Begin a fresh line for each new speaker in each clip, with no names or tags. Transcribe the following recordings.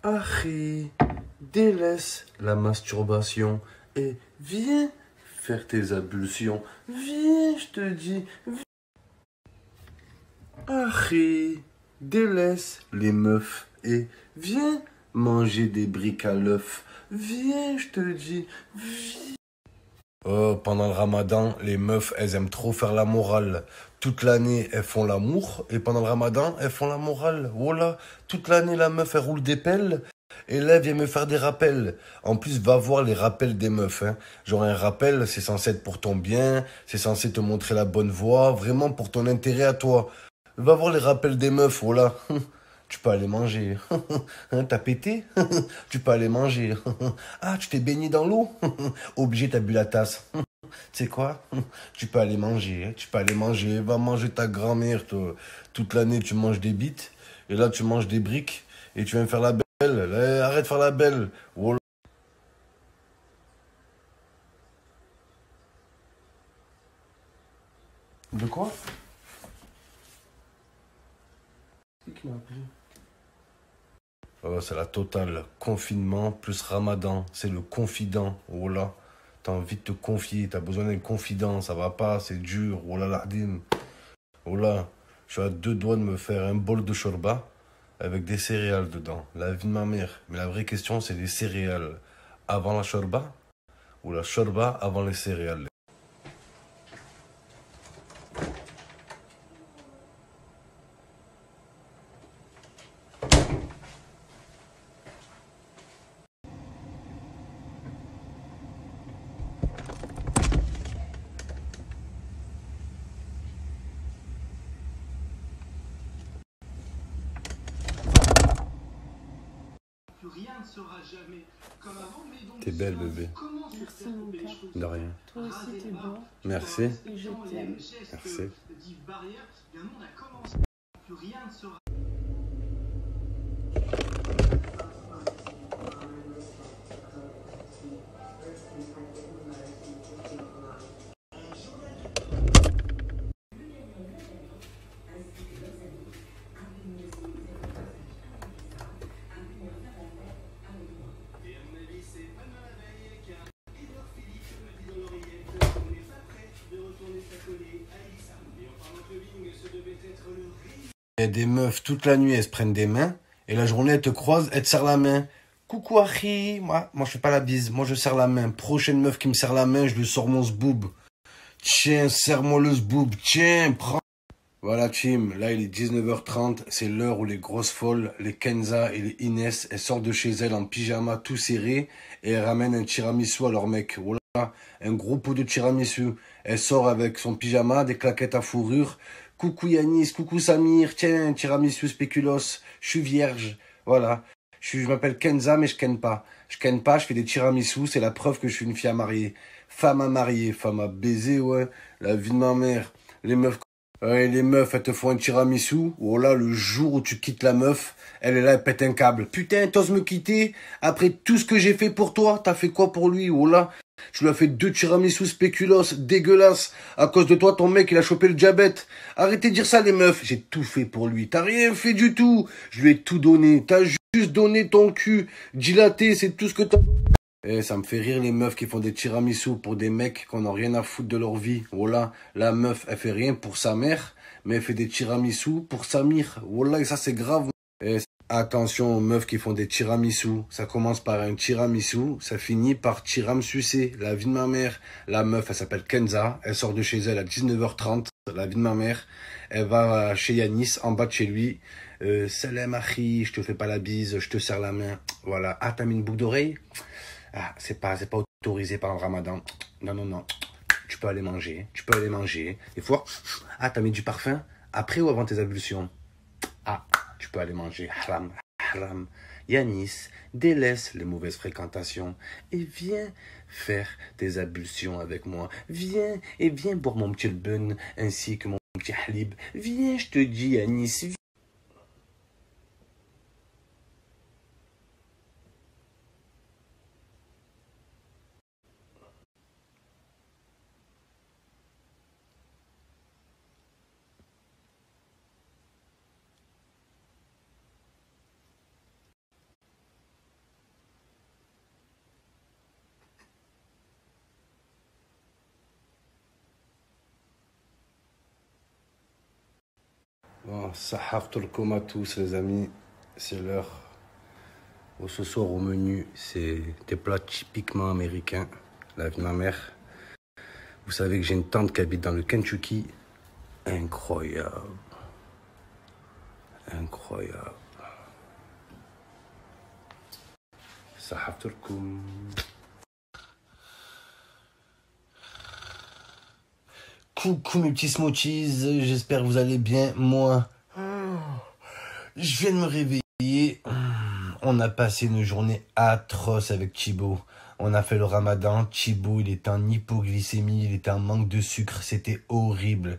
Harry, délaisse la masturbation et viens faire tes ablutions. Viens, je te dis. Harry, délaisse les meufs et viens manger des briques à l'œuf. Viens, je te dis. Viens. Oh, pendant le ramadan, les meufs, elles aiment trop faire la morale. Toute l'année, elles font l'amour. Et pendant le ramadan, elles font la morale. Voilà. Toute l'année, la meuf, elle roule des pelles. Et là, elle vient me faire des rappels. En plus, va voir les rappels des meufs. Hein. Genre, un rappel, c'est censé être pour ton bien. C'est censé te montrer la bonne voie. Vraiment pour ton intérêt à toi. Va voir les rappels des meufs. Voilà. Tu peux aller manger. Hein, t'as pété? Tu peux aller manger. Ah, tu t'es baigné dans l'eau? Obligé, t'as bu la tasse. Tu sais quoi? Tu peux aller manger. Tu peux aller manger. Va manger ta grand-mère, toi. Toute l'année, tu manges des bites. Et là, tu manges des briques. Et tu viens me faire la belle. Là, arrête de faire la belle. Oh là. De quoi? C'est qui m'a appelé? Oh, c'est la totale. Confinement plus ramadan. C'est le confident. Oh là. T'as envie de te confier. T'as besoin d'un confident. Ça va pas. C'est dur. Oh là là. Oh là. Je suis à deux doigts de me faire un bol de shorba avec des céréales dedans. La vie de ma mère. Mais la vraie question, c'est les céréales avant la shorba ou la shorba avant les céréales.
Plus rien ne sera jamais comme avant, mais donc
T'es belle, bébé.
comment se
Merci,
faire
mon
couper les
cœur.
cheveux
De rien.
Toi aussi, t'es beau.
Merci.
Et je t'aime.
Merci.
d'Yves Barrière, bien le monde a commencé. Plus rien ne sera.
Il y a des meufs toute la nuit, elles se prennent des mains. Et la journée, elles te croisent, elles te serrent la main. Coucou, Harry. Moi, je fais pas la bise. Moi, je serre la main. Prochaine meuf qui me serre la main, je lui sors mon zboob. Tiens, serre-moi le zboob. Tiens, prends. Voilà, team. Là, il est 19h30. C'est l'heure où les grosses folles, les Kenza et les Inès, elles sortent de chez elles en pyjama tout serré et elles ramènent un tiramisu à leur mec. Voilà, un gros pot de tiramisu. Elle sort avec son pyjama, des claquettes à fourrure. Coucou Yanis, coucou Samir. Tiens, un tiramisu spéculoos. Je suis vierge. Voilà. Je m'appelle Kenza, mais je ken pas. Je ken pas, je fais des tiramisu. C'est la preuve que je suis une fille à marier. Femme à marier, femme à baiser, ouais. La vie de ma mère. Les meufs. Ouais, les meufs, elles te font un tiramisu. Oh là, le jour où tu quittes la meuf, elle est là, elle pète un câble. Putain, t'oses me quitter? Après tout ce que j'ai fait pour toi, t'as fait quoi pour lui? Oh là, tu lui as fait 2 tiramisu spéculoos, dégueulasse. À cause de toi, ton mec, il a chopé le diabète. Arrêtez de dire ça, les meufs. J'ai tout fait pour lui. T'as rien fait du tout. Je lui ai tout donné. T'as juste donné ton cul. Dilaté, c'est tout ce que t'as donné. Eh, ça me fait rire les meufs qui font des tiramisu pour des mecs qui n'ont rien à foutre de leur vie. Voilà, la meuf, elle fait rien pour sa mère, mais elle fait des tiramisu pour Samir. Voilà, et ça c'est grave. Eh, attention aux meufs qui font des tiramisu. Ça commence par un tiramisu, ça finit par tiramsucé. La vie de ma mère. La meuf, elle s'appelle Kenza. Elle sort de chez elle à 19h30. La vie de ma mère. Elle va chez Yanis, en bas de chez lui. Salam Achi, je te fais pas la bise, je te serre la main. Voilà. Ah, t'as mis une boucle d'oreille? Ah, c'est pas autorisé par le ramadan. Non, non, non. Tu peux aller manger. Tu peux aller manger. Des fois, ah, t'as mis du parfum après ou avant tes ablutions? Ah, tu peux aller manger. Haram, haram. Yanis, délaisse les mauvaises fréquentations et viens faire tes ablutions avec moi. Viens et viens boire mon petit bun ainsi que mon petit halib. Viens, je te dis, Yanis. Bon, sahartulkoum à tous les amis, c'est l'heure. Ce soir au menu, c'est des plats typiquement américains, la vie de ma mère. Vous savez que j'ai une tante qui habite dans le Kentucky. Incroyable. Incroyable. Sahartulkoum. Coucou mes petits smoothies, j'espère que vous allez bien. Moi, je viens de me réveiller. On a passé une journée atroce avec Thibaut. On a fait le ramadan. Thibaut, il était en hypoglycémie, il était en manque de sucre. C'était horrible.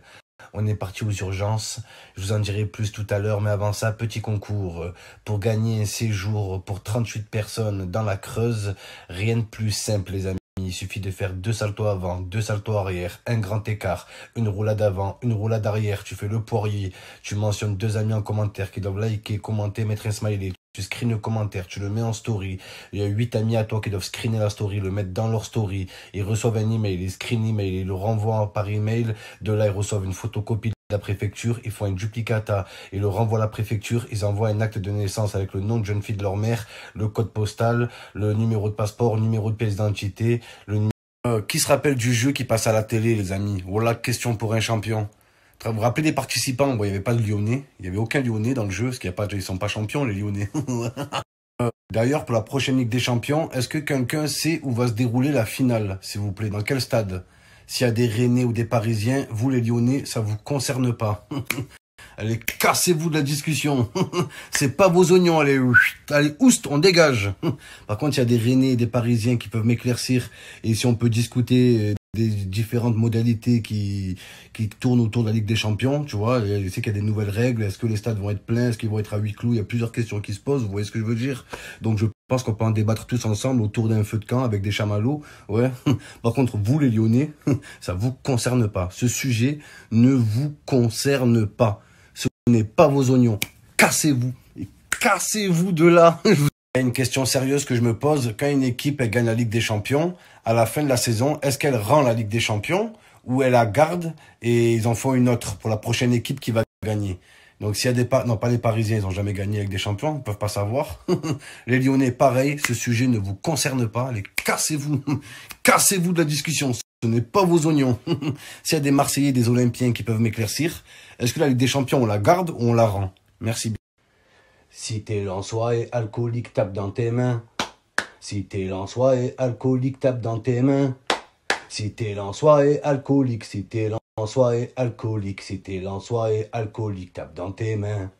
On est parti aux urgences. Je vous en dirai plus tout à l'heure. Mais avant ça, petit concours. Pour gagner un séjour pour 38 personnes dans la Creuse, rien de plus simple, les amis. Il suffit de faire 2 saltos avant, 2 saltos arrière, un grand écart, une roulade avant, une roulade arrière. Tu fais le poirier. Tu mentionnes 2 amis en commentaire qui doivent liker, commenter, mettre un smiley. Tu screens le commentaire, tu le mets en story. Il y a 8 amis à toi qui doivent screener la story, le mettre dans leur story. Ils reçoivent un email, ils screenent l'email, ils le renvoient par email. De là, ils reçoivent une photocopie de la préfecture. Ils font un duplicata, ils le renvoient à la préfecture. Ils envoient un acte de naissance avec le nom de jeune fille de leur mère, le code postal, le numéro de passeport, le numéro de pièce d'identité. Qui se rappelle du jeu qui passe à la télé, les amis? Voilà, question pour un champion. Vous vous rappelez des participants? Bon, il n'y avait pas de Lyonnais. Il n'y avait aucun Lyonnais dans le jeu, parce qu'ils ne sont pas champions, les Lyonnais. D'ailleurs, pour la prochaine Ligue des Champions, est-ce que quelqu'un sait où va se dérouler la finale, s'il vous plaît? Dans quel stade? S'il y a des Rennais ou des Parisiens, vous les Lyonnais, ça vous concerne pas. Allez, cassez-vous de la discussion. C'est pas vos oignons, allez, oust, on dégage. Par contre, il y a des Rennais et des Parisiens qui peuvent m'éclaircir. Et si on peut discuter des différentes modalités qui tournent autour de la Ligue des Champions, tu vois, je sais qu'il y a des nouvelles règles. Est-ce que les stades vont être pleins? Est-ce qu'ils vont être à huis clos? Il y a plusieurs questions qui se posent, vous voyez ce que je veux dire? Donc je pense qu'on peut en débattre tous ensemble autour d'un feu de camp avec des chamallows. Ouais. Par contre, vous les Lyonnais, ça vous concerne pas. Ce sujet ne vous concerne pas. Ce n'est pas vos oignons. Cassez-vous. Et cassez-vous de là. Il y a une question sérieuse que je me pose. Quand une équipe elle gagne la Ligue des Champions, à la fin de la saison, est-ce qu'elle rend la Ligue des Champions ou elle la garde et ils en font une autre pour la prochaine équipe qui va gagner? Donc s'il y a des non, pas les Parisiens, ils n'ont jamais gagné avec des champions, ils ne peuvent pas savoir. Les Lyonnais, pareil, ce sujet ne vous concerne pas. Allez, cassez-vous. Cassez-vous de la discussion. Ce n'est pas vos oignons. S'il y a des Marseillais, des Olympiens qui peuvent m'éclaircir, est-ce que la Ligue des Champions, on la garde ou on la rend? Merci bien. Si t'es lensois et alcoolique, tape dans tes mains. Si t'es lensois et alcoolique, tape dans tes mains. Si t'es lensois et alcoolique, si t'es lensois et alcoolique, si t'es lensois et alcoolique, tape dans tes mains.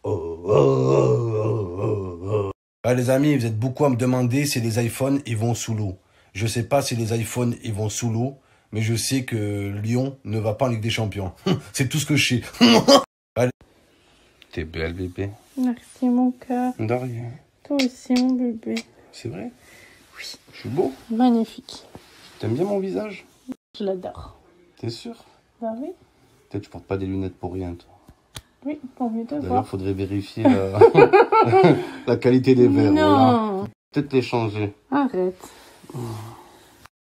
Oh, oh, oh, oh, oh, oh. Ah, les amis, vous êtes beaucoup à me demander si les iPhones, ils vont sous l'eau. Je sais pas si les iPhones, ils vont sous l'eau, mais je sais que Lyon ne va pas en Ligue des Champions. C'est tout ce que je sais. Allez. T'es belle, bébé.
Merci, mon cœur.
De rien.
Toi aussi, mon bébé.
C'est vrai?
Oui.
Je suis beau?
Magnifique.
T'aimes bien mon visage?
Je l'adore.
T'es sûr?
Bah oui.
Peut-être que tu portes pas des lunettes pour rien, toi.
Oui, pour mieux te
D'ailleurs,
voir.
faudrait vérifier la qualité des verres.
Non.
Voilà. Peut-être les changer.
Arrête.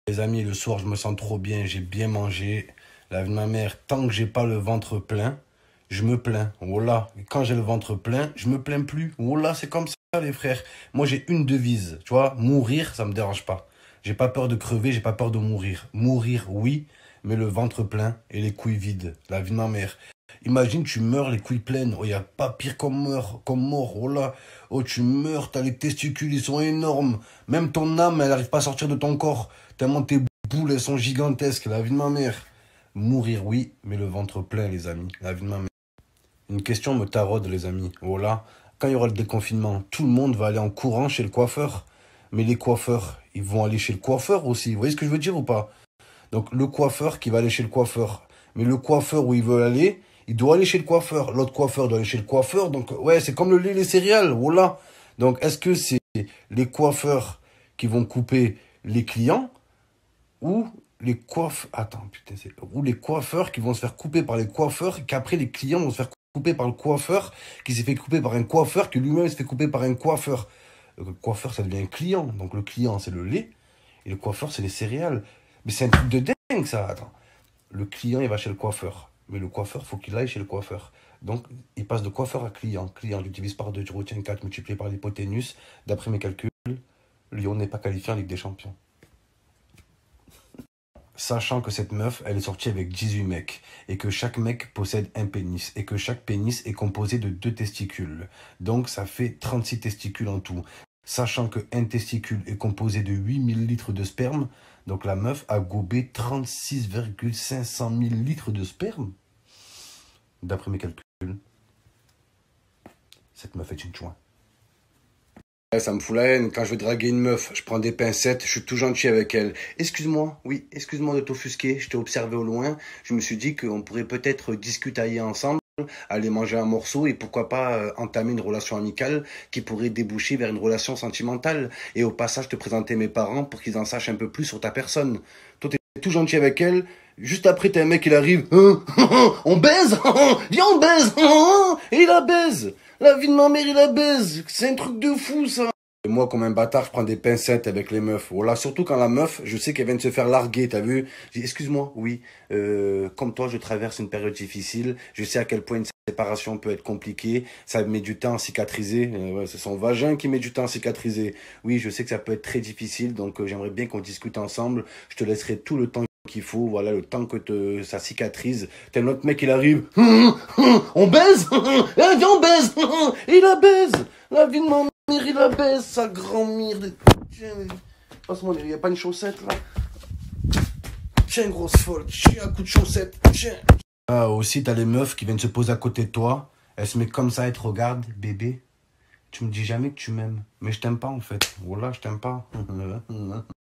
Les amis, le soir, je me sens trop bien. J'ai bien mangé. La vie de ma mère, tant que j'ai pas le ventre plein, je me plains. Voilà. Et quand j'ai le ventre plein, je me plains plus. Voilà, c'est comme ça, les frères. Moi, j'ai une devise. Tu vois, mourir, ça me dérange pas. J'ai pas peur de crever, j'ai pas peur de mourir. Mourir, oui, mais le ventre plein et les couilles vides. La vie de ma mère. Imagine, tu meurs les couilles pleines. Oh, y a pas pire comme mort. Oh là. Oh, tu meurs, t'as les testicules, ils sont énormes. Même ton âme, elle arrive pas à sortir de ton corps. Tellement tes boules, elles sont gigantesques. La vie de ma mère. Mourir, oui, mais le ventre plein, les amis. La vie de ma mère. Une question me taraude, les amis. Oh là. Quand il y aura le déconfinement, tout le monde va aller en courant chez le coiffeur. Mais les coiffeurs, ils vont aller chez le coiffeur aussi. Vous voyez ce que je veux dire ou pas? Donc, le coiffeur qui va aller chez le coiffeur. Mais le coiffeur où il veut aller, il doit aller chez le coiffeur. L'autre coiffeur doit aller chez le coiffeur. Donc, ouais, c'est comme le lait et les céréales. Voilà. Donc, est-ce que c'est les coiffeurs qui vont couper les clients ou les coiffeurs... Attends, putain, ou les coiffeurs qui vont se faire couper par les coiffeurs et qu'après les clients vont se faire couper par le coiffeur qui s'est fait couper par un coiffeur qui lui-même se fait couper par un coiffeur. Le coiffeur, ça devient un client. Donc, le client, c'est le lait et le coiffeur, c'est les céréales. Mais c'est un truc de dingue, ça. Attends. Le client, il va chez le coiffeur. Mais le coiffeur, faut qu'il aille chez le coiffeur. Donc, il passe de coiffeur à client. Client, tu divises par 2, tu retiens 4 multiplié par l'hypoténuse. D'après mes calculs, Lyon n'est pas qualifié en Ligue des Champions. Sachant que cette meuf, elle est sortie avec 18 mecs, et que chaque mec possède un pénis, et que chaque pénis est composé de 2 testicules. Donc ça fait 36 testicules en tout. Sachant qu'un testicule est composé de 8000 litres de sperme, donc la meuf a gobé 36,500 000 litres de sperme. D'après mes calculs, cette meuf est une chouin. Ça me fout la haine. Quand je veux draguer une meuf, je prends des pincettes, je suis tout gentil avec elle. Excuse-moi, oui, excuse-moi de t'offusquer, je t'ai observé au loin. Je me suis dit qu'on pourrait peut-être discutailler ensemble, aller manger un morceau et pourquoi pas entamer une relation amicale qui pourrait déboucher vers une relation sentimentale. Et au passage, te présenter mes parents pour qu'ils en sachent un peu plus sur ta personne. Toi, t'es tout gentil avec elle. Juste après, t'as un mec, il arrive. On baise. Viens, on baise. Et il la baise. La vie de ma mère, il la baise. C'est un truc de fou, ça. Et moi, comme un bâtard, je prends des pincettes avec les meufs. Voilà, surtout quand la meuf, je sais qu'elle vient de se faire larguer, t'as vu? Je dis, excuse-moi, oui, comme toi, je traverse une période difficile. Je sais à quel point une séparation peut être compliquée. Ça met du temps à cicatriser. Ouais, c'est son vagin qui met du temps à cicatriser. Oui, je sais que ça peut être très difficile, donc j'aimerais bien qu'on discute ensemble. Je te laisserai tout le temps qu'il faut, voilà, le temps que ça cicatrise. T'as un autre mec, il arrive. On baise. Viens, on baise. Il la baise. La vie de ma mère, il la baise, sa grand-mère. Tiens, passe-moi, il n'y a pas une chaussette, là. Tiens, grosse folle. Tiens, un coup de chaussette. Tiens. Ah, aussi, t'as les meufs qui viennent se poser à côté de toi. Elles se mettent comme ça et te regardent. Bébé, tu me dis jamais que tu m'aimes. Mais je t'aime pas, en fait. Voilà, je t'aime pas.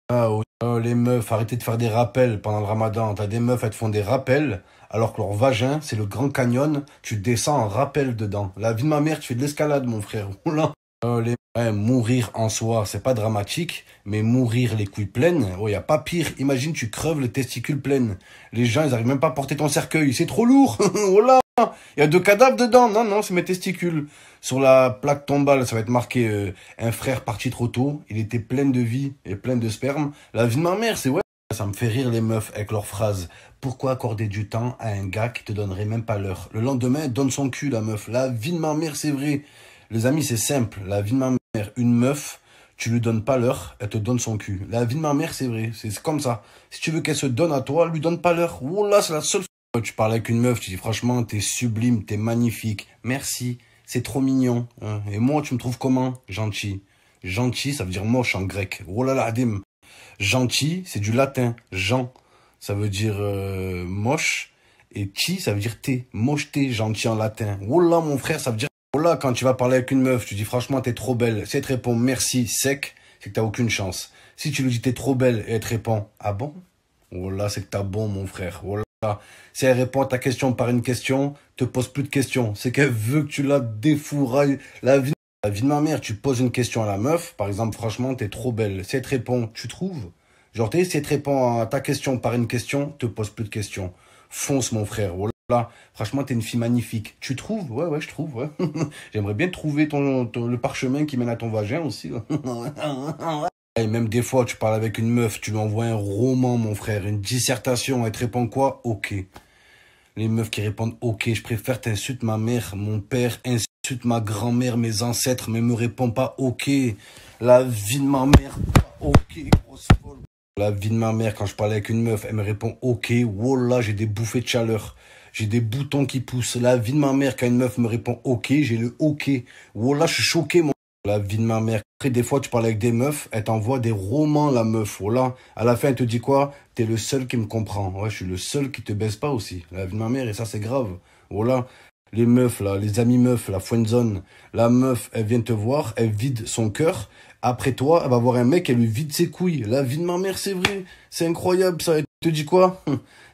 Ah, oh, les meufs, arrêtez de faire des rappels pendant le ramadan. T'as des meufs, elles te font des rappels, alors que leur vagin, c'est le Grand Canyon. Tu descends en rappel dedans. La vie de ma mère, tu fais de l'escalade, mon frère. Oula. Oh, mourir en soi, c'est pas dramatique, mais mourir les couilles pleines, oh, y a pas pire. Imagine, tu creves les testicules pleines. Les gens, ils arrivent même pas à porter ton cercueil. C'est trop lourd. Oh là. Il y a 2 cadavres dedans. Non, non, c'est mes testicules. Sur la plaque tombale, ça va être marqué un frère parti trop tôt. Il était plein de vie et plein de sperme. La vie de ma mère, c'est ouais. Ça me fait rire les meufs avec leurs phrases. Pourquoi accorder du temps à un gars qui te donnerait même pas l'heure? Le lendemain, elle donne son cul, la meuf. La vie de ma mère, c'est vrai. Les amis, c'est simple. La vie de ma mère, une meuf, tu lui donnes pas l'heure, elle te donne son cul. La vie de ma mère, c'est vrai. C'est comme ça. Si tu veux qu'elle se donne à toi, lui donne pas l'heure. Oh là, c'est la seule fois. Tu parles avec une meuf, tu dis franchement, t'es sublime, t'es magnifique. Merci. C'est trop mignon. Hein. Et moi, tu me trouves comment? Gentil. Gentil, ça veut dire moche en grec. Oh là là, adim. Gentil, c'est du latin. Jean, ça veut dire moche. Et chi, ça veut dire thé. Moche-thé, gentil en latin. Oh là, mon frère, ça veut dire... Oh là, quand tu vas parler avec une meuf, tu dis franchement, t'es trop belle. Si elle te répond merci sec, c'est que t'as aucune chance. Si tu lui dis t'es trop belle et elle te répond ah bon? Oh là, c'est que t'as bon, mon frère. Oh là. Si elle répond à ta question par une question, te pose plus de questions. C'est qu'elle veut que tu la défourailles. La vie de ma mère, tu poses une question à la meuf. Par exemple, franchement, t'es trop belle. Si elle te répond, tu trouves? Genre, si elle te répond à ta question par une question, te pose plus de questions. Fonce, mon frère. Oh là, franchement, t'es une fille magnifique. Tu trouves? Ouais, ouais, je trouve, ouais. J'aimerais bien trouver le parchemin qui mène à ton vagin aussi. Et même des fois, tu parles avec une meuf, tu lui envoies un roman, mon frère, une dissertation, elle te répond quoi? Ok. Les meufs qui répondent ok, je préfère t'insultes ma mère, mon père, insulte ma grand-mère, mes ancêtres, mais me répond pas ok. La vie de ma mère, ok, grosse folle. La vie de ma mère, quand je parle avec une meuf, elle me répond ok, wallah, j'ai des bouffées de chaleur. J'ai des boutons qui poussent. La vie de ma mère, quand une meuf me répond ok, j'ai le ok. Wallah, je suis choqué, mon. La vie de ma mère. Après, des fois, tu parles avec des meufs, elle t'envoie des romans, la meuf. Voilà. À la fin, elle te dit quoi? T'es le seul qui me comprend. Ouais, je suis le seul qui te baisse pas aussi. La vie de ma mère, et ça, c'est grave. Voilà. Les meufs, là, les amis meufs, la friendzone. La meuf, elle vient te voir, elle vide son cœur. Après toi, elle va voir un mec, elle lui vide ses couilles. La vie de ma mère, c'est vrai. C'est incroyable, ça. Elle te dit quoi?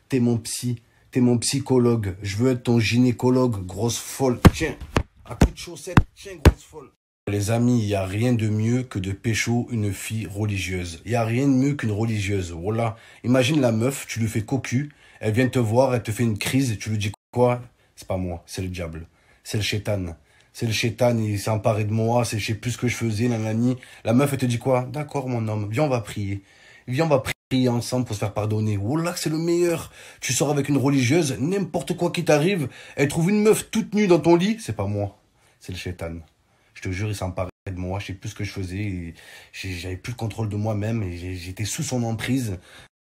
T'es mon psy. T'es mon psychologue. Je veux être ton gynécologue, grosse folle. Tiens, à coup de chaussette. Tiens, grosse folle. Les amis, il n'y a rien de mieux que de pécho une fille religieuse. Il n'y a rien de mieux qu'une religieuse. Voilà. Imagine la meuf, tu lui fais cocu, elle vient te voir, elle te fait une crise, tu lui dis quoi? C'est pas moi, c'est le diable. C'est le chétan. C'est le chétan, il s'est emparé de moi, je sais plus ce que je faisais, nanani. La meuf, elle te dit quoi? D'accord, mon homme, viens, on va prier. Viens, on va prier prier ensemble pour se faire pardonner. Wallah, c'est le meilleur. Tu sors avec une religieuse, n'importe quoi qui t'arrive, elle trouve une meuf toute nue dans ton lit, c'est pas moi, c'est le shaitan. Je te jure, il s'emparait de moi, je sais plus ce que je faisais, j'avais plus le contrôle de moi-même, et j'étais sous son emprise.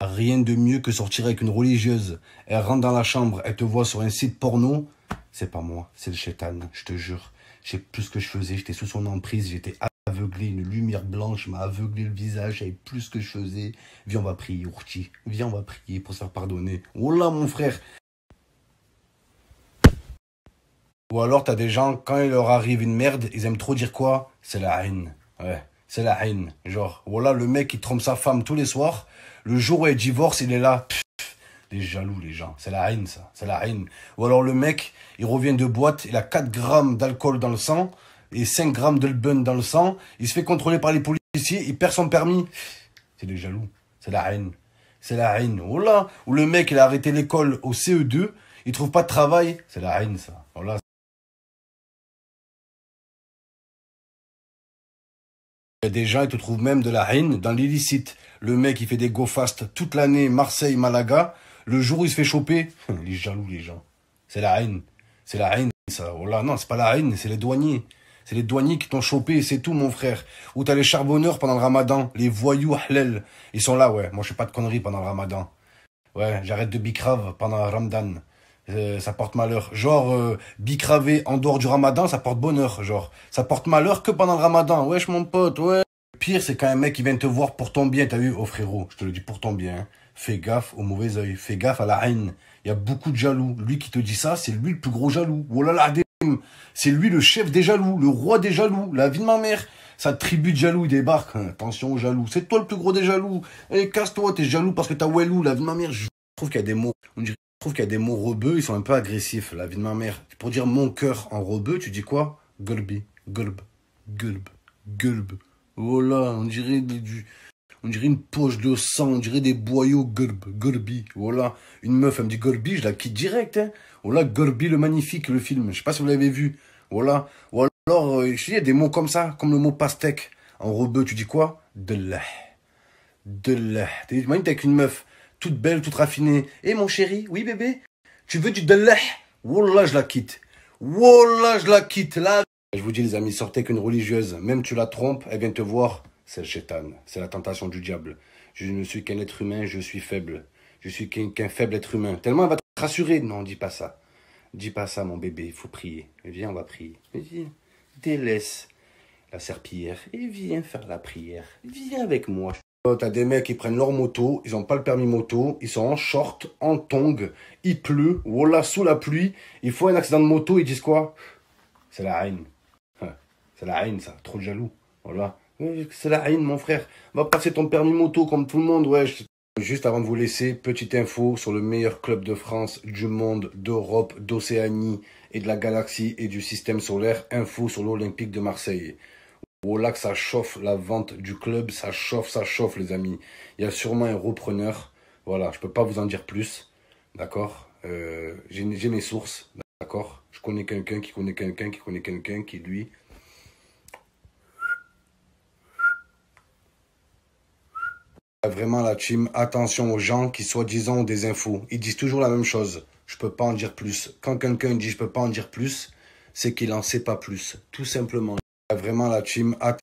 Rien de mieux que sortir avec une religieuse. Elle rentre dans la chambre, elle te voit sur un site porno, c'est pas moi, c'est le shaitan, je te jure. Je sais plus ce que je faisais, j'étais sous son emprise, j'étais aveuglé, une lumière blanche m'a aveuglé le visage, je savais plus ce que je faisais. Viens, on va prier, Ourti. Viens, on va prier pour se faire pardonner. Wallah, mon frère. Ou alors, t'as des gens, quand il leur arrive une merde, ils aiment trop dire quoi? C'est la haine. Ouais, c'est la haine. Genre, voilà, le mec, il trompe sa femme tous les soirs. Le jour où elle divorce, il est là. Les jaloux, les gens. C'est la haine, ça. C'est la haine. Ou alors, le mec, il revient de boîte, il a 4 grammes d'alcool dans le sang et 5 grammes de bun dans le sang. Il se fait contrôler par les policiers, il perd son permis. C'est les jaloux. C'est la haine. C'est la haine. Voilà. Ou le mec, il a arrêté l'école au CE2, il trouve pas de travail. C'est la haine, ça. Voilà. Il y a des gens, ils te trouvent même de la haine dans l'illicite. Le mec, il fait des go fast toute l'année, Marseille, Malaga. Le jour où il se fait choper, les jaloux, les gens. C'est la haine. C'est la haine, ça. Oh là, non, c'est pas la haine, c'est les douaniers. C'est les douaniers qui t'ont chopé, c'est tout, mon frère. Ou t'as les charbonneurs pendant le ramadan, les voyous halal. Ils sont là, ouais. Moi, je fais pas de conneries pendant le ramadan. Ouais, j'arrête de bicrave pendant le ramadan. Ça porte malheur. Genre, bicraver en dehors du ramadan, ça porte bonheur. Genre, ça porte malheur que pendant le ramadan. Wesh, mon pote, ouais. Le pire, c'est quand un mec qui vient te voir pour ton bien. T'as vu? Oh, frérot, je te le dis pour ton bien. Hein. Fais gaffe au mauvais œil. Fais gaffe à la haine. Il y a beaucoup de jaloux. Lui qui te dit ça, c'est lui le plus gros jaloux. Oh là là, c'est lui le chef des jaloux, le roi des jaloux. La vie de ma mère. Sa tribu de jaloux, il débarque. Attention aux jaloux. C'est toi le plus gros des jaloux. Eh, casse-toi, t'es jaloux parce que t'as Wellou. La vie de ma mère, je trouve qu'il y a des mots. Je trouve qu'il y a des mots rebeux, ils sont un peu agressifs. La vie de ma mère. Pour dire mon cœur en rebeu, tu dis quoi? Gulbi, gulb, gulb, gulb. Oh là, on dirait une poche de sang, on dirait des boyaux gulb, gulbi. Voilà, une meuf, elle me dit gulbi, je la quitte direct. Hein. Voilà, Gulbi le magnifique, le film. Je sais pas si vous l'avez vu. Voilà. Ou alors, je dis, il y a des mots comme ça, comme le mot pastèque. En rebeu, tu dis quoi? Dellah. Dellah. T'es avec une meuf, toute belle, toute raffinée. Eh mon chéri, oui bébé, tu veux du dellah? Wallah, je la quitte. Wallah, je la quitte. Là. Je vous dis les amis, sortez qu'une religieuse. Même tu la trompes, elle vient te voir. C'est le shaitan. C'est la tentation du diable. Je ne suis qu'un être humain, je suis faible. Je suis qu'un faible être humain. Tellement elle va te rassurer. Non, dis pas ça. Dis pas ça, mon bébé. Il faut prier. Viens, on va prier. Viens. Délaisse la serpillière et viens faire la prière. Viens avec moi. T'as des mecs qui prennent leur moto, ils n'ont pas le permis moto, ils sont en short, en tongs, il pleut, voilà, sous la pluie, il faut un accident de moto, ils disent quoi? C'est la haine. C'est la haine, ça, trop de jaloux. Voilà. C'est la haine, mon frère. Va passer ton permis moto comme tout le monde, ouais. Juste avant de vous laisser, petite info sur le meilleur club de France, du monde, d'Europe, d'Océanie et de la galaxie et du système solaire. Info sur l'Olympique de Marseille. Voilà que ça chauffe la vente du club, ça chauffe les amis. Il y a sûrement un repreneur. Voilà, je peux pas vous en dire plus. D'accord, j'ai mes sources. D'accord, je connais quelqu'un qui connaît quelqu'un qui connaît quelqu'un qui lui... Vraiment la team, attention aux gens qui soi-disant ont des infos. Ils disent toujours la même chose. Je peux pas en dire plus. Quand quelqu'un dit je peux pas en dire plus, c'est qu'il en sait pas plus. Tout simplement. Vraiment la team, attention.